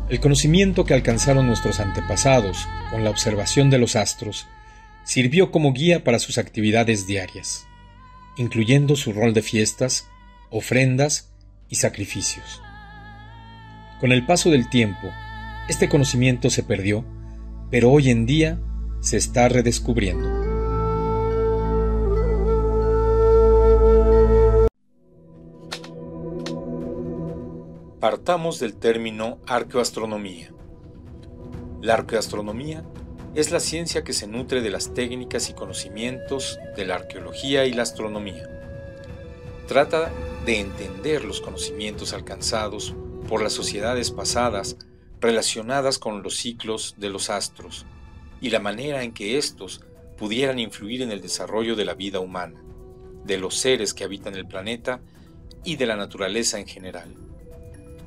El conocimiento que alcanzaron nuestros antepasados con la observación de los astros sirvió como guía para sus actividades diarias, incluyendo su rol de fiestas, ofrendas y sacrificios. Con el paso del tiempo, este conocimiento se perdió, pero hoy en día se está redescubriendo. Partamos del término arqueoastronomía. La arqueoastronomía es la ciencia que se nutre de las técnicas y conocimientos de la arqueología y la astronomía. Trata de entender los conocimientos alcanzados por las sociedades pasadas relacionadas con los ciclos de los astros y la manera en que éstos pudieran influir en el desarrollo de la vida humana, de los seres que habitan el planeta y de la naturaleza en general.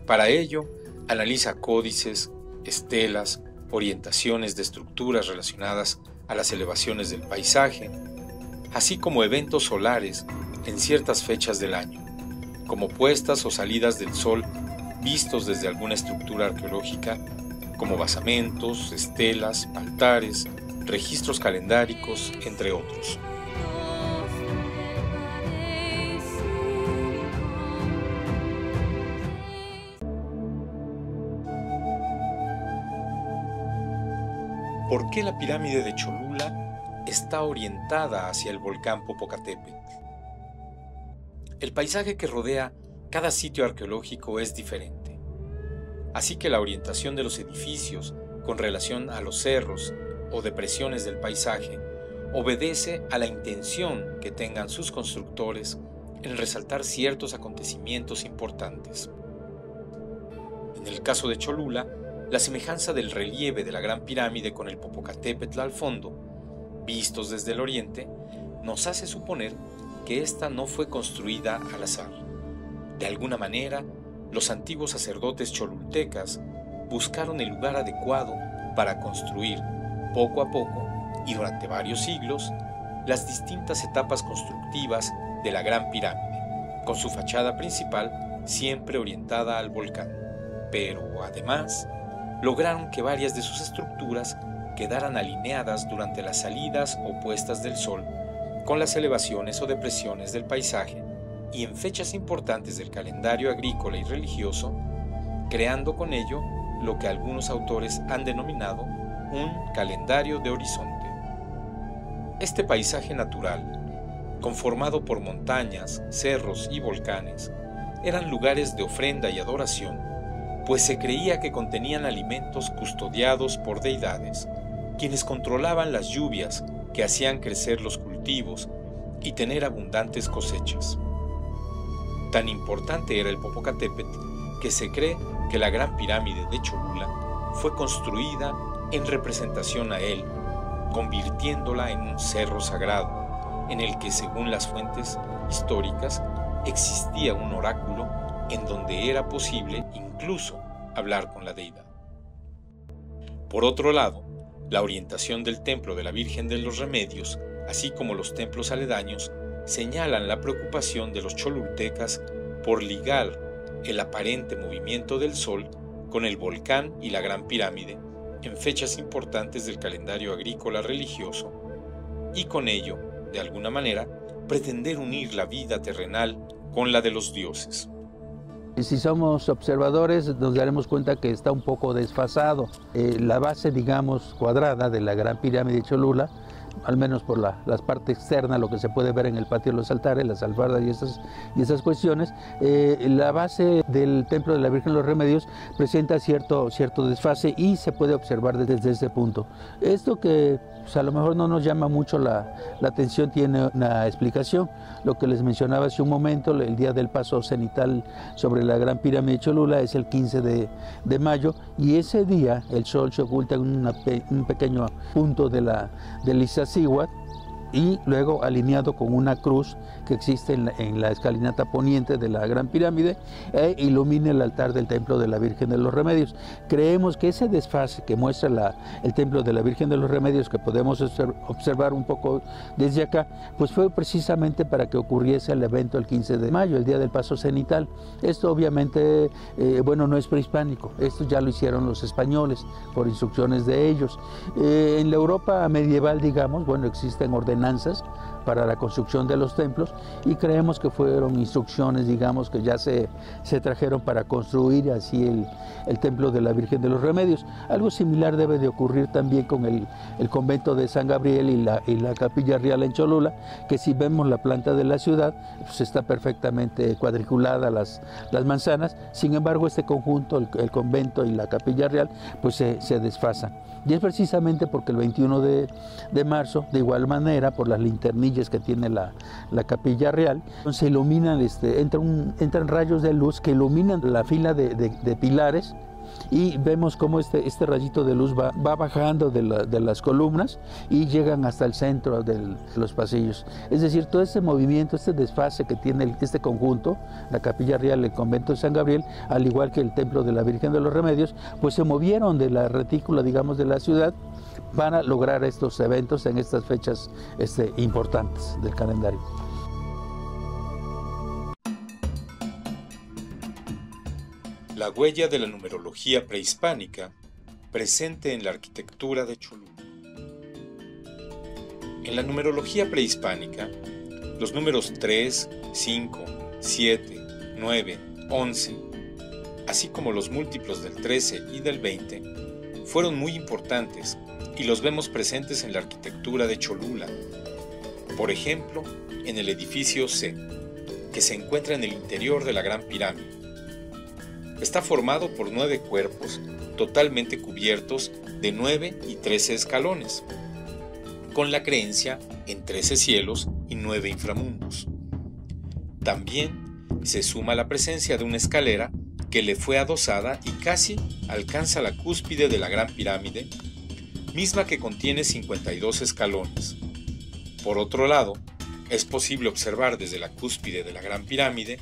Para ello, analiza códices, estelas, orientaciones de estructuras relacionadas a las elevaciones del paisaje, así como eventos solares en ciertas fechas del año, como puestas o salidas del sol vistos desde alguna estructura arqueológica, como basamentos, estelas, altares, registros calendáricos, entre otros. ¿Por qué la pirámide de Cholula está orientada hacia el volcán Popocatépetl? El paisaje que rodea cada sitio arqueológico es diferente, así que la orientación de los edificios con relación a los cerros o depresiones del paisaje obedece a la intención que tengan sus constructores en resaltar ciertos acontecimientos importantes. En el caso de Cholula, la semejanza del relieve de la Gran Pirámide con el Popocatépetl al fondo, vistos desde el oriente, nos hace suponer que ésta no fue construida al azar. De alguna manera, los antiguos sacerdotes cholultecas buscaron el lugar adecuado para construir, poco a poco y durante varios siglos, las distintas etapas constructivas de la Gran Pirámide, con su fachada principal siempre orientada al volcán. Pero, además, lograron que varias de sus estructuras quedaran alineadas durante las salidas o puestas del sol con las elevaciones o depresiones del paisaje y en fechas importantes del calendario agrícola y religioso, creando con ello lo que algunos autores han denominado un calendario de horizonte. Este paisaje natural, conformado por montañas, cerros y volcanes, eran lugares de ofrenda y adoración, pues se creía que contenían alimentos custodiados por deidades, quienes controlaban las lluvias que hacían crecer los cultivos y tener abundantes cosechas. Tan importante era el Popocatépetl que se cree que la Gran Pirámide de Cholula fue construida en representación a él, convirtiéndola en un cerro sagrado, en el que, según las fuentes históricas, existía un oráculo en donde era posible incluso hablar con la deidad. Por otro lado, la orientación del templo de la Virgen de los Remedios, así como los templos aledaños, señalan la preocupación de los cholultecas por ligar el aparente movimiento del sol con el volcán y la Gran Pirámide en fechas importantes del calendario agrícola religioso y con ello, de alguna manera, pretender unir la vida terrenal con la de los dioses. Si somos observadores nos daremos cuenta que está un poco desfasado. La base, digamos, cuadrada de la Gran Pirámide de Cholula, al menos por la parte externa, lo que se puede ver en el patio de los altares, las albardas y esas cuestiones, la base del templo de la Virgen de los Remedios presenta cierto desfase y se puede observar desde ese punto. Esto que pues, a lo mejor no nos llama mucho la atención tiene una explicación. Lo que les mencionaba hace un momento, el día del paso cenital sobre la Gran Pirámide de Cholula es el 15 de mayo y ese día el sol se oculta en un pequeño punto del Iztaccíhuatl y luego alineado con una cruz que existe en la escalinata poniente de la Gran Pirámide, e ilumina el altar del Templo de la Virgen de los Remedios. Creemos que ese desfase que muestra el Templo de la Virgen de los Remedios, que podemos observar un poco desde acá, pues fue precisamente para que ocurriese el evento el 15 de mayo, el día del paso cenital. Esto obviamente, bueno, no es prehispánico, esto ya lo hicieron los españoles por instrucciones de ellos. En la Europa medieval, digamos, bueno, existen ordenanzas para la construcción de los templos y creemos que fueron instrucciones, digamos, que ya se trajeron para construir así el Templo de la Virgen de los Remedios. Algo similar debe de ocurrir también con el convento de San Gabriel y la Capilla Real en Cholula, que si vemos la planta de la ciudad, pues está perfectamente cuadriculada las manzanas. Sin embargo, este conjunto, el convento y la Capilla Real, pues se desfasan. Y es precisamente porque el 21 de marzo, de igual manera, por las linternillas que tiene la Capilla Real, se iluminan, entran rayos de luz que iluminan la fila de pilares, y vemos cómo este rayito de luz va bajando de las columnas y llegan hasta el centro de los pasillos. Es decir, todo este movimiento, este desfase que tiene este conjunto, la Capilla Real, el convento de San Gabriel, al igual que el Templo de la Virgen de los Remedios, pues se movieron de la retícula, digamos, de la ciudad para lograr estos eventos en estas fechas importantes del calendario. La huella de la numerología prehispánica presente en la arquitectura de Cholula. En la numerología prehispánica, los números 3, 5, 7, 9, 11, así como los múltiplos del 13 y del 20, fueron muy importantes y los vemos presentes en la arquitectura de Cholula. Por ejemplo, en el edificio C, que se encuentra en el interior de la Gran Pirámide. Está formado por 9 cuerpos totalmente cubiertos de 9 y 13 escalones, con la creencia en 13 cielos y 9 inframundos. También se suma la presencia de una escalera que le fue adosada y casi alcanza la cúspide de la Gran Pirámide, misma que contiene 52 escalones. Por otro lado, es posible observar desde la cúspide de la Gran Pirámide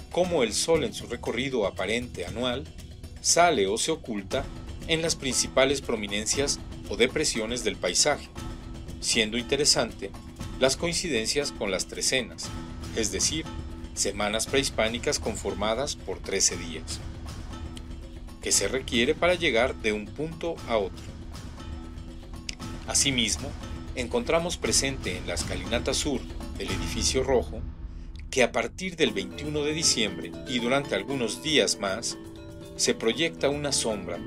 cómo el Sol en su recorrido aparente anual sale o se oculta en las principales prominencias o depresiones del paisaje, siendo interesante las coincidencias con las trecenas, es decir, semanas prehispánicas conformadas por 13 días, que se requiere para llegar de un punto a otro. Asimismo, encontramos presente en la escalinata sur del edificio rojo que a partir del 21 de diciembre y durante algunos días más, se proyecta una sombra,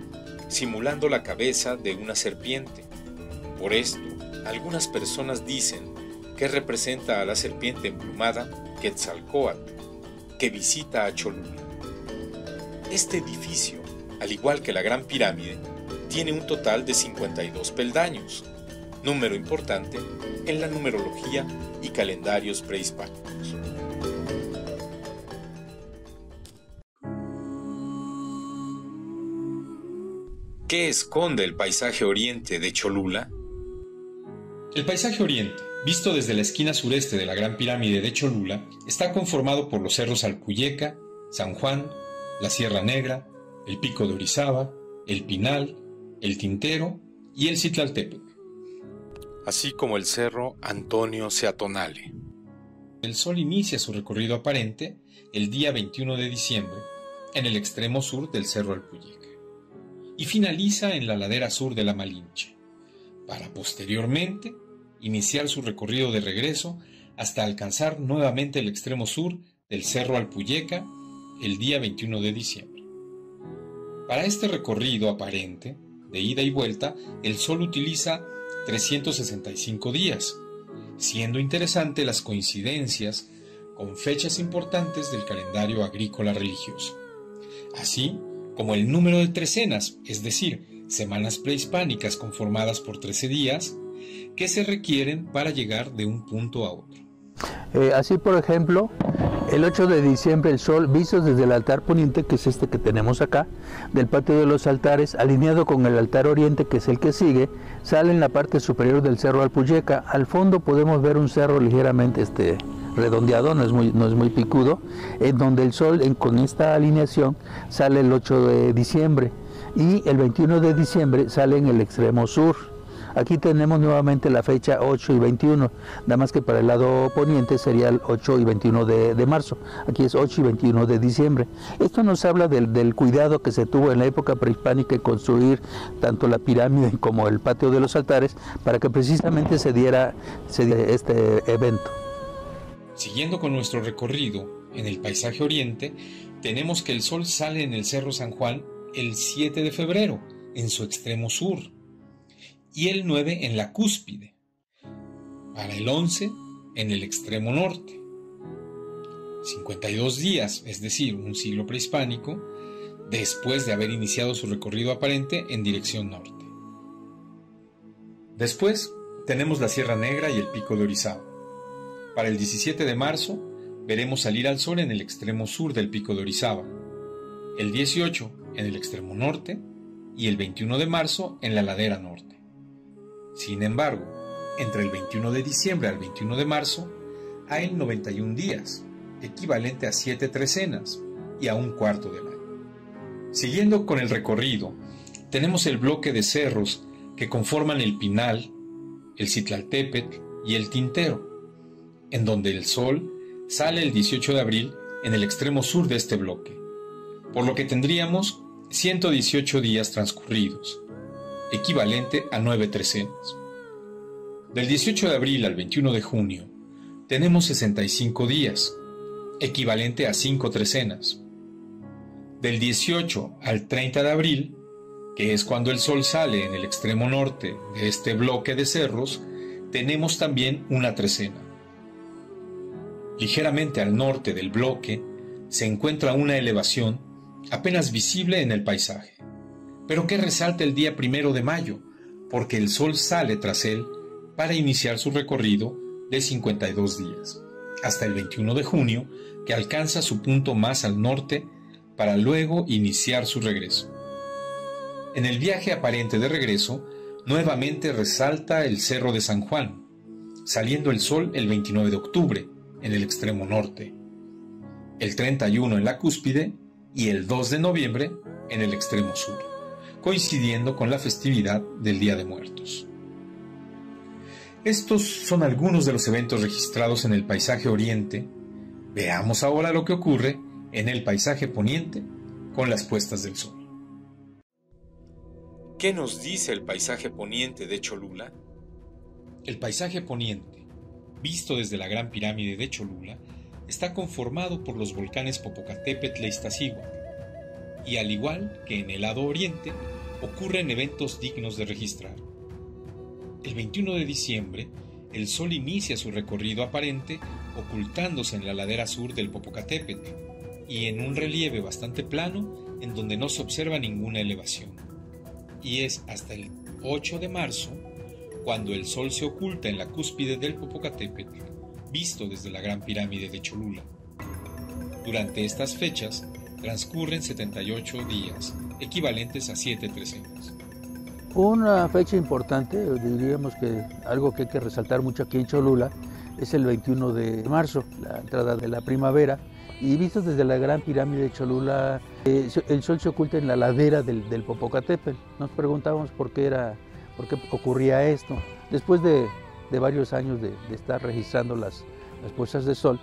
simulando la cabeza de una serpiente. Por esto, algunas personas dicen que representa a la serpiente emplumada Quetzalcóatl, que visita a Cholula. Este edificio, al igual que la Gran Pirámide, tiene un total de 52 peldaños, número importante en la numerología y calendarios prehispánicos. ¿Qué esconde el paisaje oriente de Cholula? El paisaje oriente, visto desde la esquina sureste de la Gran Pirámide de Cholula, está conformado por los cerros Alpuyeca, San Juan, la Sierra Negra, el Pico de Orizaba, el Pinal, el Tintero y el Citlaltépetl, así como el cerro Antonio Ceatonale. El Sol inicia su recorrido aparente el día 21 de diciembre en el extremo sur del cerro Alpuyeca y finaliza en la ladera sur de la Malinche, para posteriormente iniciar su recorrido de regreso hasta alcanzar nuevamente el extremo sur del cerro Alpuyeca el día 21 de diciembre. Para este recorrido aparente, de ida y vuelta, el Sol utiliza 365 días, siendo interesante las coincidencias con fechas importantes del calendario agrícola religioso, así como el número de trecenas, es decir, semanas prehispánicas conformadas por 13 días, que se requieren para llegar de un punto a otro. Así, por ejemplo, El 8 de diciembre el sol visto desde el altar poniente, que es este que tenemos acá, del patio de los altares, alineado con el altar oriente, que es el que sigue, sale en la parte superior del cerro Alpuyeca. Al fondo podemos ver un cerro ligeramente redondeado, no es muy picudo, en donde el sol con esta alineación sale el 8 de diciembre y el 21 de diciembre sale en el extremo sur. Aquí tenemos nuevamente la fecha 8 y 21, nada más que para el lado poniente sería el 8 y 21 de marzo, aquí es 8 y 21 de diciembre. Esto nos habla del cuidado que se tuvo en la época prehispánica en construir tanto la pirámide como el patio de los altares para que precisamente se diera este evento. Siguiendo con nuestro recorrido en el paisaje oriente, tenemos que el sol sale en el Cerro San Juan el 7 de febrero, en su extremo sur, y el 9 en la cúspide, para el 11 en el extremo norte. 52 días, es decir, un siglo prehispánico, después de haber iniciado su recorrido aparente en dirección norte. Después tenemos la Sierra Negra y el Pico de Orizaba. Para el 17 de marzo veremos salir al sol en el extremo sur del Pico de Orizaba, el 18 en el extremo norte y el 21 de marzo en la ladera norte. Sin embargo, entre el 21 de diciembre al 21 de marzo hay 91 días, equivalente a 7 trecenas y a un cuarto del año. Siguiendo con el recorrido, tenemos el bloque de cerros que conforman el Pinal, el Citlaltépetl y el Tintero, en donde el sol sale el 18 de abril en el extremo sur de este bloque, por lo que tendríamos 118 días transcurridos, equivalente a 9 trecenas. Del 18 de abril al 21 de junio tenemos 65 días, equivalente a 5 trecenas. Del 18 al 30 de abril, que es cuando el sol sale en el extremo norte de este bloque de cerros, tenemos también una trecena. Ligeramente al norte del bloque se encuentra una elevación apenas visible en el paisaje, pero que resalta el día 1 de mayo, porque el sol sale tras él para iniciar su recorrido de 52 días, hasta el 21 de junio, que alcanza su punto más al norte para luego iniciar su regreso. En el viaje aparente de regreso, nuevamente resalta el Cerro de San Juan, saliendo el sol el 29 de octubre, en el extremo norte, el 31 en la cúspide y el 2 de noviembre en el extremo sur, coincidiendo con la festividad del Día de Muertos. Estos son algunos de los eventos registrados en el paisaje oriente. Veamos ahora lo que ocurre en el paisaje poniente con las puestas del sol. ¿Qué nos dice el paisaje poniente de Cholula? El paisaje poniente, visto desde la Gran Pirámide de Cholula, está conformado por los volcanes Popocatépetl e Iztaccíhuatl, y al igual que en el lado oriente, ocurren eventos dignos de registrar. El 21 de diciembre, el sol inicia su recorrido aparente ocultándose en la ladera sur del Popocatépetl y en un relieve bastante plano en donde no se observa ninguna elevación. Y es hasta el 8 de marzo cuando el sol se oculta en la cúspide del Popocatépetl, visto desde la Gran Pirámide de Cholula. Durante estas fechas transcurren 78 días, equivalentes a 7 trecenas. Una fecha importante, diríamos que algo que hay que resaltar mucho aquí en Cholula, es el 21 de marzo, la entrada de la primavera, y visto desde la Gran Pirámide de Cholula, el sol se oculta en la ladera del Popocatépetl. Nos preguntábamos por qué ocurría esto. Después de varios años de estar registrando las puestas de sol,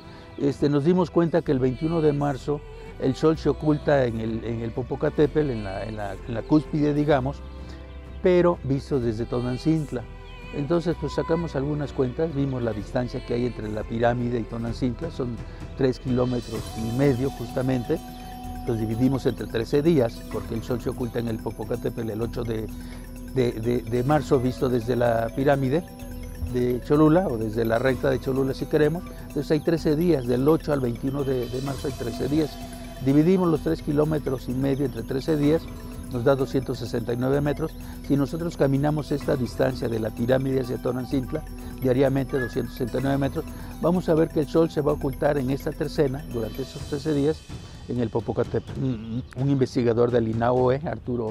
nos dimos cuenta que el 21 de marzo el sol se oculta en el Popocatépetl, en la cúspide, digamos, pero visto desde Tonantzintla. Entonces pues sacamos algunas cuentas, vimos la distancia que hay entre la pirámide y Tonantzintla, son 3,5 kilómetros justamente. Los dividimos entre 13 días, porque el sol se oculta en el Popocatépetl el 8 de marzo, visto desde la pirámide de Cholula, o desde la recta de Cholula si queremos. Entonces hay 13 días, del 8 al 21 de marzo hay 13 días. Dividimos los 3,5 kilómetros entre 13 días, nos da 269 metros. Si nosotros caminamos esta distancia de la pirámide hacia Tonantzintla, diariamente 269 metros, vamos a ver que el sol se va a ocultar en esta tercena, durante esos 13 días, en el Popocatépetl. Un investigador del INAOE,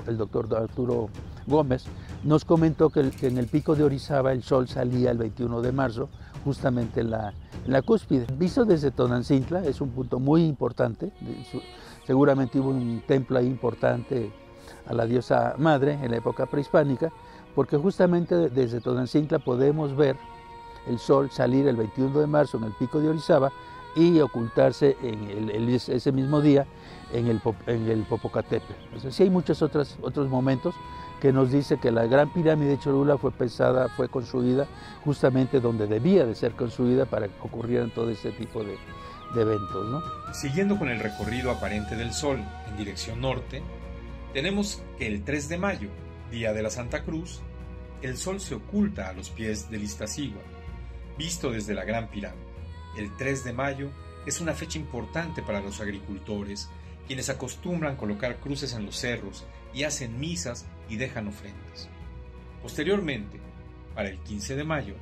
el doctor Arturo Gómez, nos comentó que en el pico de Orizaba el sol salía el 21 de marzo, justamente en la cúspide. Visto desde Tonantzintla, es un punto muy importante, seguramente hubo un templo ahí importante a la diosa madre en la época prehispánica, porque justamente desde Tonantzintla podemos ver el sol salir el 21 de marzo en el pico de Orizaba y ocultarse ese mismo día en el Popocatépetl. O sea, sí hay muchos otros momentos que nos dice que la Gran Pirámide de Cholula fue construida justamente donde debía de ser construida para que ocurrieran todo este tipo de eventos, ¿no? Siguiendo con el recorrido aparente del Sol en dirección norte, tenemos que el 3 de mayo, día de la Santa Cruz, el Sol se oculta a los pies del Iztaccíhuatl, visto desde la Gran Pirámide. El 3 de mayo es una fecha importante para los agricultores, quienes acostumbran colocar cruces en los cerros y hacen misas y dejan ofrendas. Posteriormente, para el 15 de mayo,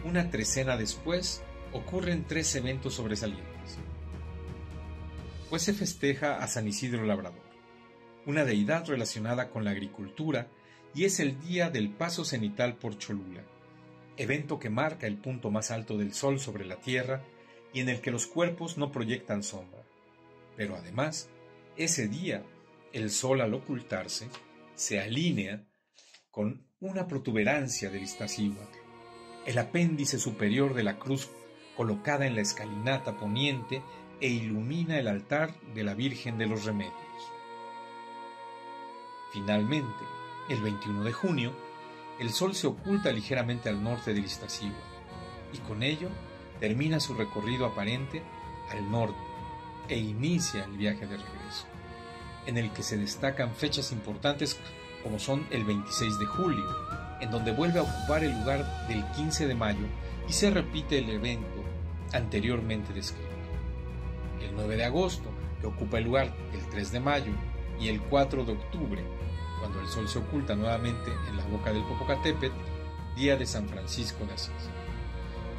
una trecena después, ocurren 3 eventos sobresalientes. Pues se festeja a San Isidro Labrador, una deidad relacionada con la agricultura, y es el día del paso cenital por Cholula, evento que marca el punto más alto del Sol sobre la Tierra y en el que los cuerpos no proyectan sombra. Pero además, ese día, el Sol al ocultarse, se alinea con una protuberancia del Iztaccíhuatl, el apéndice superior de la cruz colocada en la escalinata poniente e ilumina el altar de la Virgen de los Remedios. Finalmente, el 21 de junio, el Sol se oculta ligeramente al norte del Iztaccíhuatl y con ello termina su recorrido aparente al norte e inicia el viaje de regreso, en el que se destacan fechas importantes como son el 26 de julio, en donde vuelve a ocupar el lugar del 15 de mayo y se repite el evento anteriormente descrito. El 9 de agosto, que ocupa el lugar del 3 de mayo, y el 4 de octubre, cuando el Sol se oculta nuevamente en la boca del Popocatépetl, día de San Francisco de Asís,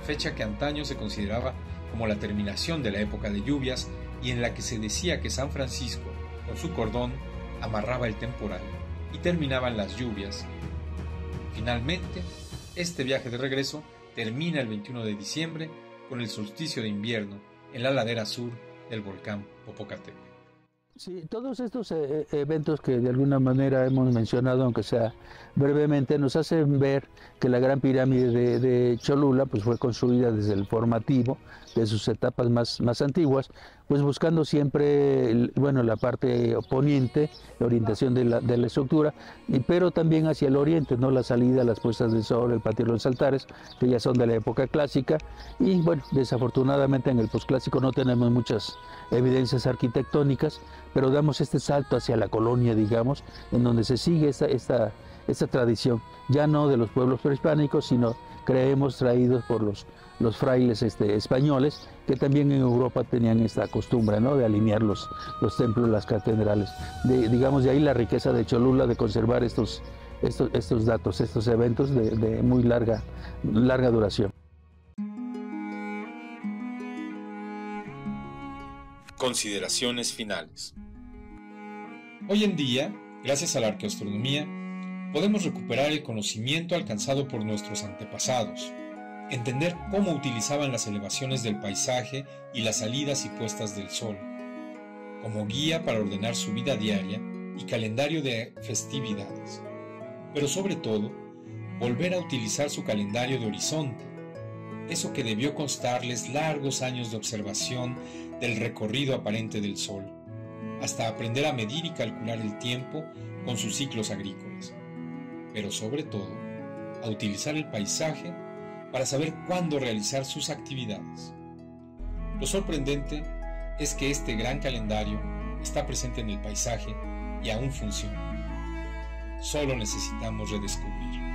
fecha que antaño se consideraba como la terminación de la época de lluvias y en la que se decía que San Francisco, con su cordón, amarraba el temporal y terminaban las lluvias. Finalmente, este viaje de regreso termina el 21 de diciembre con el solsticio de invierno en la ladera sur del volcán Popocatépetl. Sí, todos estos eventos que de alguna manera hemos mencionado, aunque sea brevemente, nos hacen ver que la Gran Pirámide de Cholula pues, fue construida desde el formativo, de sus etapas más antiguas, pues buscando siempre la parte poniente, la orientación de la estructura, pero también hacia el oriente, ¿no? La salida, las puestas del sol, el patio de los altares, que ya son de la época clásica, y bueno, desafortunadamente en el posclásico no tenemos muchas evidencias arquitectónicas, pero damos este salto hacia la colonia, digamos, en donde se sigue esta tradición, ya no de los pueblos prehispánicos, sino creemos traídos por los frailes españoles, que también en Europa tenían esta costumbre, ¿no? De alinear los templos, las catedrales. Digamos, de ahí la riqueza de Cholula de conservar estos datos, estos eventos de muy larga duración. Consideraciones finales. Hoy en día, gracias a la arqueoastronomía, podemos recuperar el conocimiento alcanzado por nuestros antepasados, entender cómo utilizaban las elevaciones del paisaje y las salidas y puestas del sol, como guía para ordenar su vida diaria y calendario de festividades, pero sobre todo, volver a utilizar su calendario de horizonte, eso que debió costarles largos años de observación del recorrido aparente del sol, hasta aprender a medir y calcular el tiempo con sus ciclos agrícolas, pero sobre todo, a utilizar el paisaje para saber cuándo realizar sus actividades. Lo sorprendente es que este gran calendario está presente en el paisaje y aún funciona. Solo necesitamos redescubrirlo.